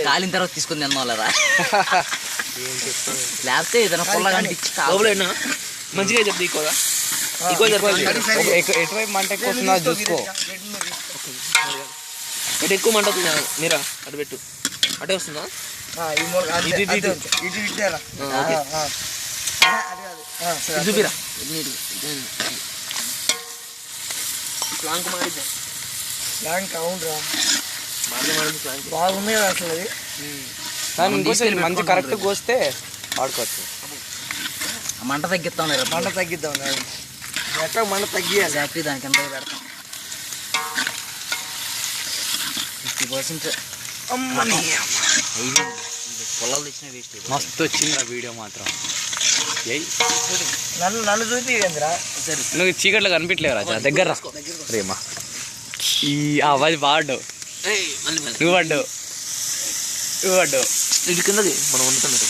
కాలిన తర్వాత తీసుకుని తిన్నాలేదా లేకపోతే ఏదైనా పొల్లగా మంచిగా చెప్తే ఎటువైపు మంట ఎక్కువ వస్తుందో చూసుకో. ఎటు ఎక్కువ మంట వస్తుంది మీరా అటు పెట్టు అటే వస్తుందా చూపిరా ప్లాంక్ మారిద్దాం. ప్లాంక్ అవునరా బాగుంది కదా అసలు అది. మంచి కరెక్ట్ కోస్తే వాడుకోవచ్చు. మంట తగ్గిస్తాం మంట తగ్గిద్దాం ఎట్లా మంట తగ్గియాలి ఫ్యాక్టరీ దానికి ఎంత పెడతాం 50%. పొలాలు తెచ్చిన వేస్ట్. మస్తు వచ్చింది ఆ వీడియో మాత్రం. నన్ను చూపిరా నువ్వు చీకట్లో కనిపించలేవు రాజా దగ్గర రేమా ఈ అది వాడు నువ్వు పడ్డావు ఇది కిందది మనం వండుతున్నది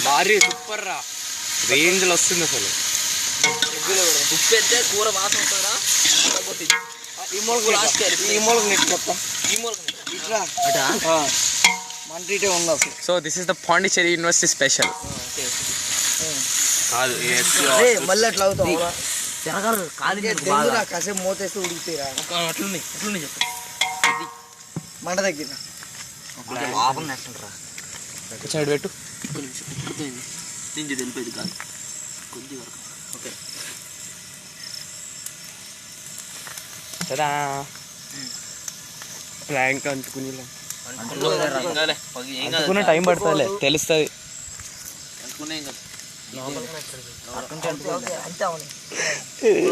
భారీ సూపర్ రా రేంజ్లో వస్తుంది అసలు. ఉప్పు పెడితే కూర వాసన వస్తుందా ఈ మూలకు నెట్ చెప్తాం ఈ మూలక ఇట్లా మంట ఇటే ఉంది అసలు. So this is the Pondicherry university special. కాదు మళ్ళీ అట్లా అవుతాం తిరగాలి కాసేపు మూతేస్తే ఉడికితేరా అట్లున్నాయి చెప్పు మంట తగ్గిరా లోపల నెట్టుంటారా సైడ్ పెట్టు. నేను తెలిపేది కాదు కొద్ది వరకు. ఓకే కదా ప్రాంక్ అంటుకుని టైం పడుతుందిలే తెలుస్తుంది.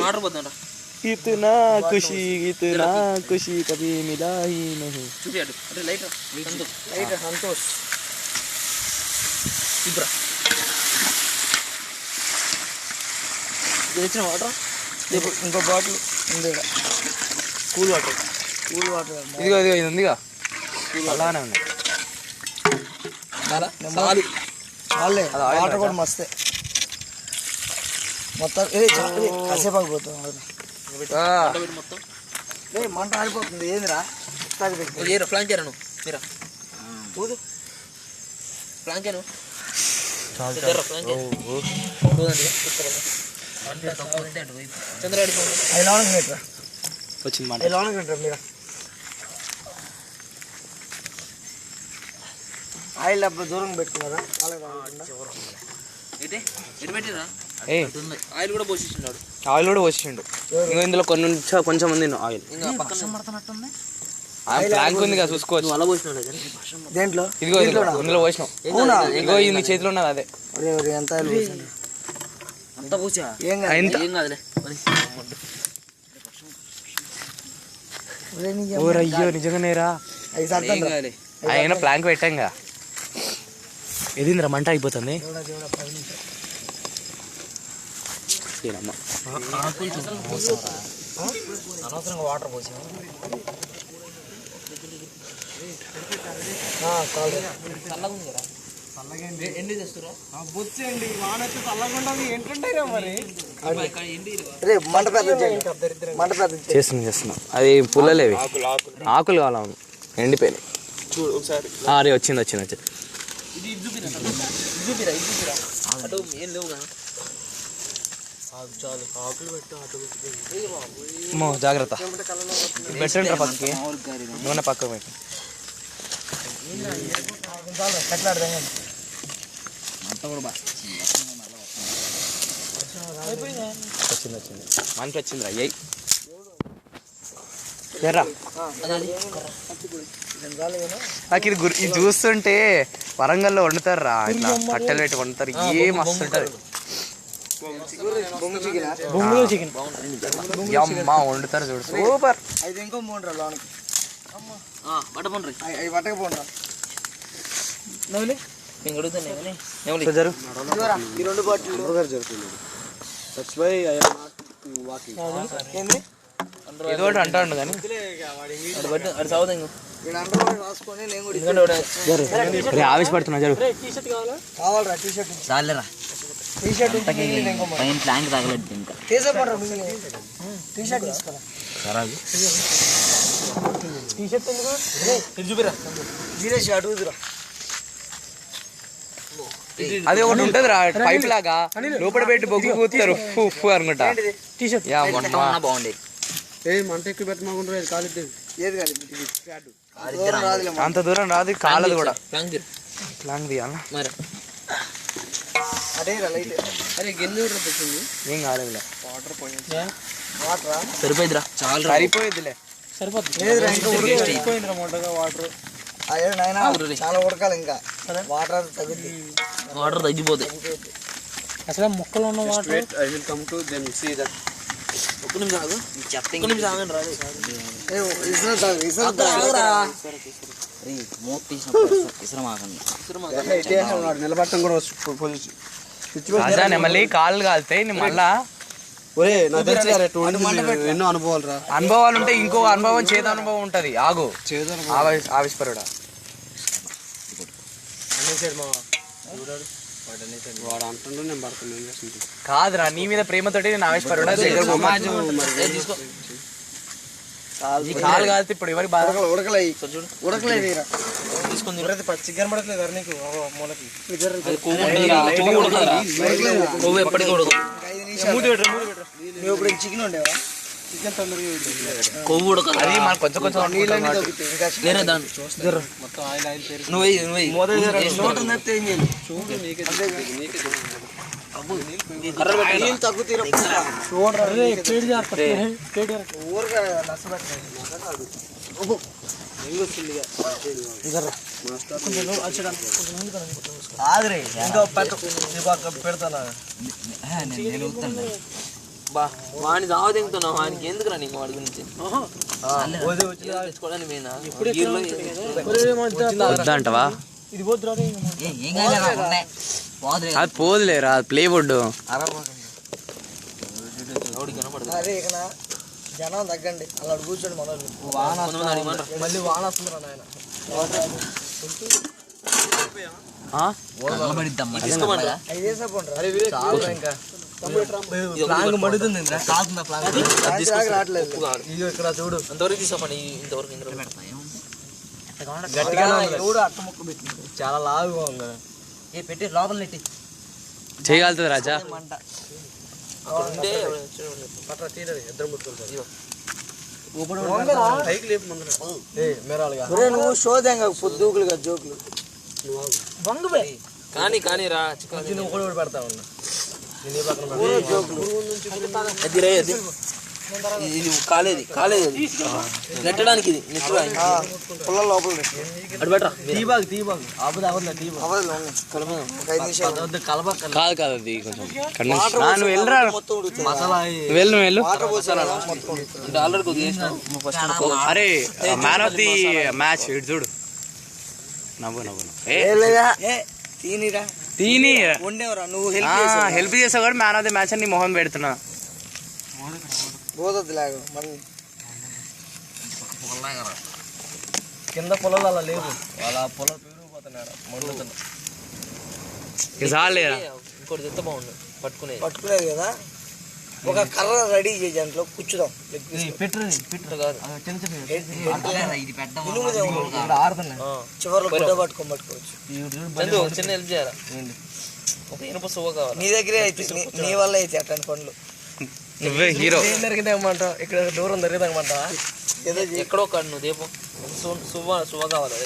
ఆర్డర్ పోతాం ఇతనా ఖుషి కభీ మిలా హీ నహీ. చూపి అటు అంటే లైట్ లైట్ సంతోష్ చూపురా తెచ్చిన వాటర్ ఇంకో బాటిల్ ఉంది కూల్ వాటర్ ఇదిగో ఇది ఉందిగా అలానే ఉంది. వాళ్ళే వాటర్ కూడా మస్తే మొత్తం కాసేపు ఆగిపోతాం. మొత్తం మంట ఆగిపోతుంది ఏందిరా ఫ్లాంక్ ఏరాను మీరా ఊదు ఫ్లాంక్ ఏను చంద్రాడి ఐలానికి నెట్రా వచ్చింది మాట. ఐలానికి నెట్రా మీరా ఆయిల్ డబ్బా దూరం పెట్టుకున్నారా ఎటు పెట్టిరా ఆయిల్ కూడా పోషిస్తున్నాడు. ఆయిల్ కూడా పోసిండు. ఇంకా ఇందులో కొంచెం ఉంది ఆయిల్. ప్లాంక్ ఉంది కదా చూసుకోవచ్చు. అలా పోసినాడు దేంట్లో ఇదిగో ఇందులో పోసినాం. ఇదిగో ఇది చేతిలో ఉన్నది అదే. ఎంత ఆయిల్ పోసింది అంతా పోసా ఏం కాదులే. అయ్యో నిజంగానేరా అయినా ప్లాంక్ పెట్టాంగా. ఎదిందిరా మంట అయిపోతుంది. అనవసరంగా వాటర్ పోసి ఎండి తెస్తురా బొచ్చండి వానొచ్చి చల్లకుండా ఏంటంటారా మరి మంట పెద్ద చేస్తున్నాం. అది పుల్లలేవి ఆకులు కావాలా ఎండిపోయినాయి. చూడు ఒకసారి అరే వచ్చింది ఇది చూపిరా అటు ఏం లేవుగా. చాలు ఆకులు పెట్టు అటు జాగ్రత్త పెట్టండి పక్కకి నూనె పక్కకు పెట్టి. వచ్చింది మంచి వచ్చింది రా. అయ్యి ఎర్రా నాకు ఇది చూస్తుంటే వరంగల్లో వండుతారు రా. ఇట్లా కట్టెలు పెట్టి వండుతారు. ఏం మస్తు ఉంటుంది. బొంగులో చికెన్ అమ్మా వండుతారు చూడు సూపర్. అయితే ఇంకో మూడు లోనికి పట్టపండ్రి అవి పట్టకపోండ్రా నేను అడుగుతాను ఈ రెండు బాటిల్ జరుగుతుంది. ఏదో ఒకటి అంటాడు కానీ ఆవేశపడుతున్నా జరుగు. కావాలరా టీ షర్ట్ చాలేరా టీ-షర్ట్ ఉంటే మిగిలింది ఇంకో పైన ప్లాంక్ తగలద్దు ఇంకా తీసేపడరా మిగిలిన టీ-షర్ట్ తీసుకోరా సరాగు టీ-షర్ట్ ఎందుకు చూపిరా వీరేష్ అడుగుదురా అది ఒకటి ఉంటది రా పైప్ లాగా లోపల పెట్టి బొగ్గు కూతారు ఫు అనుకుంటా టీ-షర్ట్ యా ఎంత ఉన్నా బాగుండేది మంట ఎక్కువ పెట్టమాకుంటారు కాలేదు ఏది కాదు అంత దూరం రాదు కాలదు కూడా ప్లాంక్ లాంగ్ తీయాలా మరి అదే లైట్ అరే గిన్నె పెట్టింది ఏం కాలేదులే వాటరా సరిపోయిద్దిరా చాలా సరిపోయేదిలే లేదురా ఇంకా ఉడికిపోయిందిరా మొట్టగా వాటర్ అయ్యో నాయనా చాలా ఉడకాలి ఇంకా వాటర్ అంతా తగ్గుద్ది వాటర్ తగ్గిపోతాయి. అసలు మొక్కలు ఉన్న water I will come to them see that. ఒక్క నిమిషం ఆగు. చెత్త ఒక్క నిమిషం ఆగండి రాదు. మూత తీసినప్పుడు ఇసరమాకండి నిలబడటం కూడా రాజా మళ్ళీ కాళ్ళు కాలుతాయి నీ మళ్ళా ఒరే నాకు తెలుసు కదా, ఎన్నో అనుభవాలు రా. అనుభవాలు ఉంటే ఇంకో అనుభవం చేదు అనుభవం ఉంటది ఆగు ఆవిష్పరుడా వాడు అంటుండ్రు నేను పడుతున్నాను ఏం చేస్తుంది. కాదురా నీ మీద ప్రేమతోటి నేను ఆవిష్పరుడా తీసుకో ఈ కాలు కాలితే ఇప్పుడు ఎవరికి బాధ ఉడకలేదు ఉడకలేదు తీసుకొని పచ్చి కనబడట్లేదు నీకు మూలకి అది కొవ్వు ఉంటుందిరా. కొవ్వు ఉడకదురా. కొవ్వు ఎప్పటికీ ఉడకదు. నువ్వు ఇప్పుడు చికెన్ ఉండేవా చికెన్ తొందరగా కొవ్వు ఉడకదు. అది మనకు కొంచెం కొంచెం నీళ్ళని తగ్గుతాయి ఇంకా వేరే దాన్ని మొత్తం ఆయిల్ ఆయిల్ పేరు నువ్వు వెయ్యి నువ్వు వెయ్యి. నోటు నత్తే ఏం చేయాలి చూడు నీకే నీళ్ళు తగ్గుతాయి ఊరుగా నచ్చబెట్టాలి ఆదిరే ఇంకా పెడతానా నేను ఊగుతాను. బా వాడిని దావ తింటున్నావు. వానికి ఎందుకురా నీకు వాడి గురించి తెచ్చుకోవడానికి పోయినా వద్దంటవా ఇది పోతురా ఏం కాలేరా ఉన్నాయి పోదురే అది పోదులేరా ప్లేవుడ్ ఎవడికి కనపడదు. అరే ఇక జనం తగ్గండి అలా కూర్చోండి మనోళ్ళు కొంతమంది అడిగమనరా. మళ్ళీ వాన వస్తుందిరా నాయన తగలబడిద్దమ్మా. తీసుకోమనరా. అవి చేసేపోండి ఇంకా మడుతుంది రావట్లేదు ఇక్కడ చూడు అంతవరకు తీసుకోమని ఇంతవరకు ఇందులో గట్టిగా అట్ట ముక్క పెట్టింది చాలా లావుగా ఉంది ఏ పెట్టి లోపల నెట్టి చేయగలుగుతుంది రాజా మంట అక్కడ ఉండే పట్ల తీరది ఇద్దరు ముట్టుకుంటారు నువ్వు షోదేంగా పొద్దుకులుగా జోకులు కానీ రా చికెన్ నువ్వు కూడా పెడతా ఉన్నా అది రే అది ఇది కాలేదు అది నెట్టడానికి ఇది నెట్టురా పుల్ల లోపల అటు బెటరా కాదు కాదు అది కొంచెం నువ్వు వెళ్ళరా వెళ్ళు నువ్వు వెళ్ళు అంటే ఆల్రెడీ కొద్దిగా చేసినావు అరే మ్యాన్ ఆఫ్ ది మ్యాచ్ ఇటు చూడు నవ్వు నవ్వు తీనిరా తీని ఉండేవరా నువ్వు హెల్ప్ చేసావు కూడా మ్యాన్ ఆఫ్ ది మ్యాచ్ అని నీ మొహం పెడుతున్నా పోతుంది లాగా మళ్ళీ కింద పొలాలు అలా లేవు అలా పొలం పెరిగిపోతున్నాడు మండుతున్నా చాలేరా ఇంకోటి తెస్తే బాగుండు పట్టుకునేది కదా ఒక కర్ర రెడీ చేసి దాంట్లో కూర్చుదాం పెట్టరు కాదు ఇది పెద్ద చివరిలో గుడ్డ పట్టుకోవచ్చు చందు చిన్న హెల్ప్ చేయాలా ఒక ఇనుప సువ్వ కావాలి నీ దగ్గరే అయితే నీ వల్ల అయితే అట్లాంటి పనులు నువ్వే హీరో ఏం జరిగిందేమంటావు ఇక్కడ దూరం జరిగిందనమాట ఏదో ఎక్కడో కాదు నువ్వు దేపో సువ్వ కావాలి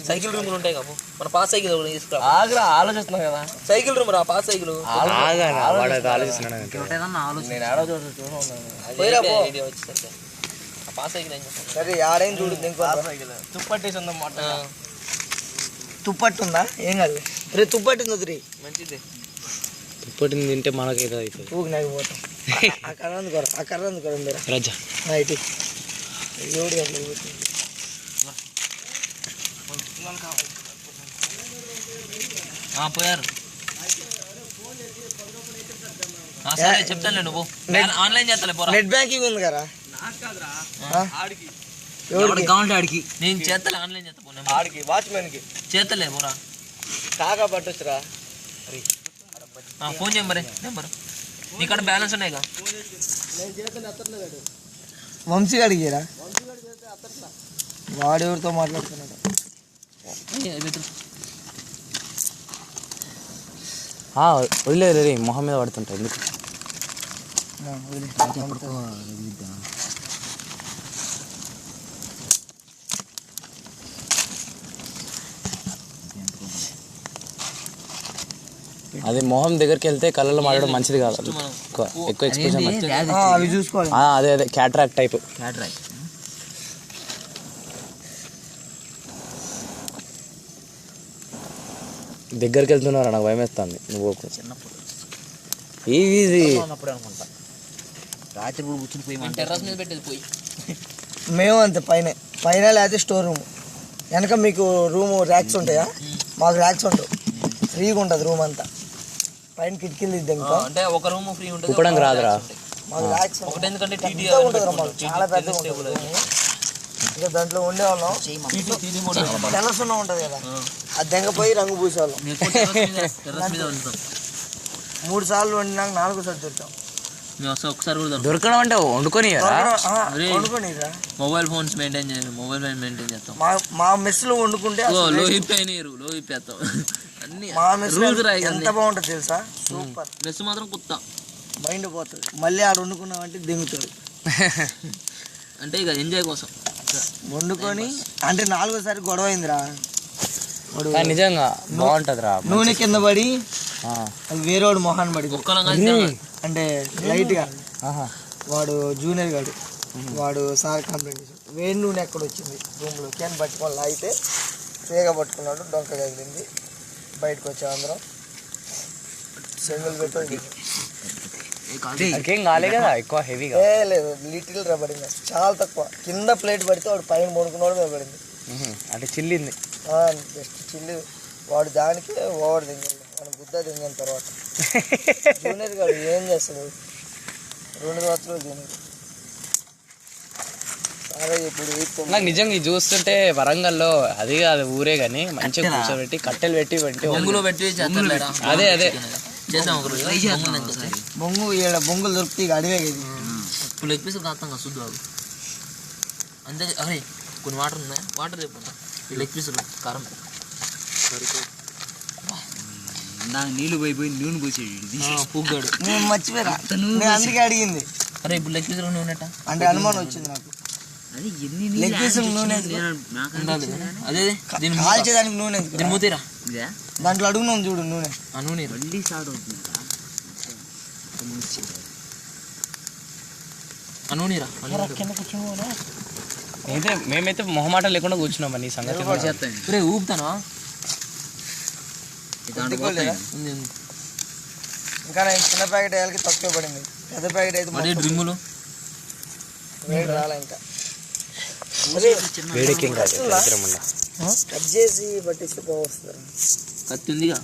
సైకిల్ రూమ్లు ఉంటాయి కాపు మన పాస్ సైకిల్ తీసుకురా ఆగ్రా ఆలోచిస్తున్నావు కదా సైకిల్ రూమ్ రా పాస్ సైకిల్ ఆలోచిస్తున్నాను నేను ఆడో ఐడియా వచ్చేసరికి ఆ పాస్ సైకిల్ ఏం చేస్తాను సరే ఆడేం చూడు ఇంకో తుప్పట్టేసి ఉందన్నమాట తుప్పట్టు ఉందా ఏం కాదు రే తుప్పట్టింది వదిరి మంచిది ఇప్పటి తింటే మనకి ఏదో అవుతుంది ఊకి నాకు పోతాం ఆ కర్ర అందుకోరా ఆ కర్ర అందుకోరా మీరు రాజా ఇటు ఎవడు పోయారు సరే చెప్తాను నువ్వు ఆన్లైన్ చేస్తాలే పోరా నెట్ బ్యాంకింగ్ ఉంది కదా ఎవరికి కావాలంటే ఆడికి నేను చేస్తాలే ఆన్లైన్ చేస్తా పోనీ ఆడికి వాచ్మెన్కి చేస్తలే పోరా కాకా పట్టొచ్చురా ఫోన్ చేయం మరి నెంబర్ నీకాడ బ్యాలెన్స్ ఉన్నాయిగా వంశీ అడిగారా వాడు ఎవరితో మాట్లాడుతున్నాడు వదిలేదు రే మొహం మీద పడుతుంటాయి ఎందుకు అది మొహం దగ్గరికి వెళ్తే కళ్ళలో మాడడం మంచిది కాదు ఎక్కువ ఎక్స్ప్రెషన్ అవి చూసుకోవాలి అదే క్యాట్రాక్ట్ టైప్ దగ్గరికి వెళ్తున్నారా నాకు భయం వేస్తుంది నువ్వు ఇది అనుకుంటా రాత్రి కూడా కూర్చుని పోయి టెర్రస్ మీద పెట్టేది పోయి మేము అంతే పైన లేకపోతే స్టోర్ రూమ్ వెనక మీకు రూమ్ ర్యాక్స్ ఉంటాయా మాకు ర్యాక్స్ ఉండవు ఫ్రీగా ఉంటుంది రూమ్ అంతా పైన కిటికీలు ఇద్దాం అంటే ఒక రూమ్ ఫ్రీ ఉంటుంది కుక్కడానికి రాదురా మాకు ర్యాక్స్ ఒకటి ఎందుకంటే ఉంటుంది మాకు చాలా పెద్దగా ఉంటుంది ఇంకా దాంట్లో ఉండేవాళ్ళం తెల్లసున్న ఉంటుంది కదా అది దెంగపోయి రంగు పూసేవాళ్ళం 3 సార్లు వండినాక 4 సార్లు దొరికాం ఒకసారి కూడా దొరకడం అంటే వండుకొని వండుకోనిరా మొబైల్ ఫోన్స్ మెయింటైన్ చేయాలి మొబైల్ మెయింటైన్ చేస్తాం మా మెస్లో వండుకుంటే లో హిప్ అయినారు లో హిప్ వేస్తాం అన్ని మా మెస్ ఎంత బాగుంటుంది తెలుసా సూపర్ మెస్ మాత్రం కొత్త మైండ్ పోతుంది మళ్ళీ ఆడ వండుకున్నామంటే దిగుతాడు అంటే ఇక ఎంజాయ్ కోసం వండుకొని అంటే 4వ సారి గొడవ అయిందిరా నిజంగా బాగుంటది రా నూనె కింద పడి అది వేరేవాడు మొహాన్ని పడి అంటే లైట్ గా వాడు జూనియర్ గాడు వాడు సార్ కంప్లైంట్ చేశాడు వేడి నూనె ఎక్కడ వచ్చింది రూమ్ లో క్యాన్ పట్టుకొని లాగితే తీగ పట్టుకున్నాడు డొంక తగిలింది బయటకు వచ్చాం అందరం సింగిల్ పెట్టి ఏం కాలే కదా ఎక్కువ హెవీగా లేదు లిటిల్ రా పడింది చాలా తక్కువ కింద ప్లేట్ పడితే వాడు పైన పడుకున్నాడు మీద పడింది అంటే చిల్లింది జస్ట్ చిల్లి వాడు దానికి ఓవర్ దింగాడు మన బుద్ధ దింగిన తర్వాత జూనియర్ గారు ఏం చేస్తాడు 2 రాత్రులు జూనియర్ సరే ఇప్పుడు నాకు నిజంగా ఇది చూస్తుంటే వరంగల్లో అది కాదు ఊరే కానీ మంచిగా కూర్చోబెట్టి కట్టెలు పెట్టి అదే బొంగు బొంగులు దొరికితే ఇక అడివే ఇది ఇప్పుడు లెగ్ పీసులు కాస్తాం శుద్ధ అంతే అరే కొన్ని వాటర్ ఉన్నాయి వాటర్ చెప్పండి ఈ లెగ్ పీసులు కారం నాకు నీళ్ళు పోయిపోయి నూనె పోసేది పుగ్గాడు నేను మర్చిపోయారా నేను అందుకే అడిగింది అరే ఇప్పుడు లెగ్ పీసులు నూనె అంటే అనుమానం వచ్చింది నాకు అది ఎన్ని లెగ్ పీసులు నూనె అదే కాల్చేదానికి నూనె దీని మూతీరా దాంట్లో అడుగున్నాం చూడు నూనె ఆ నూనె మళ్ళీ స్టార్ట్ అవుతుంది ఆ నూనెరా మేమైతే మొహమాట లేకుండా కూర్చున్నాం నీ సంగతి ఊపుతానా ఇంకా నేను చిన్న ప్యాకెట్ వేయాలకి తక్కువ పడింది పెద్ద ప్యాకెట్ అయితే డ్రిమ్ములు వేడి రాలే ఇంకా వేడికి కట్ చేసి పట్టిస్తే బాగా వస్తుంది కత్తి ఉందిగా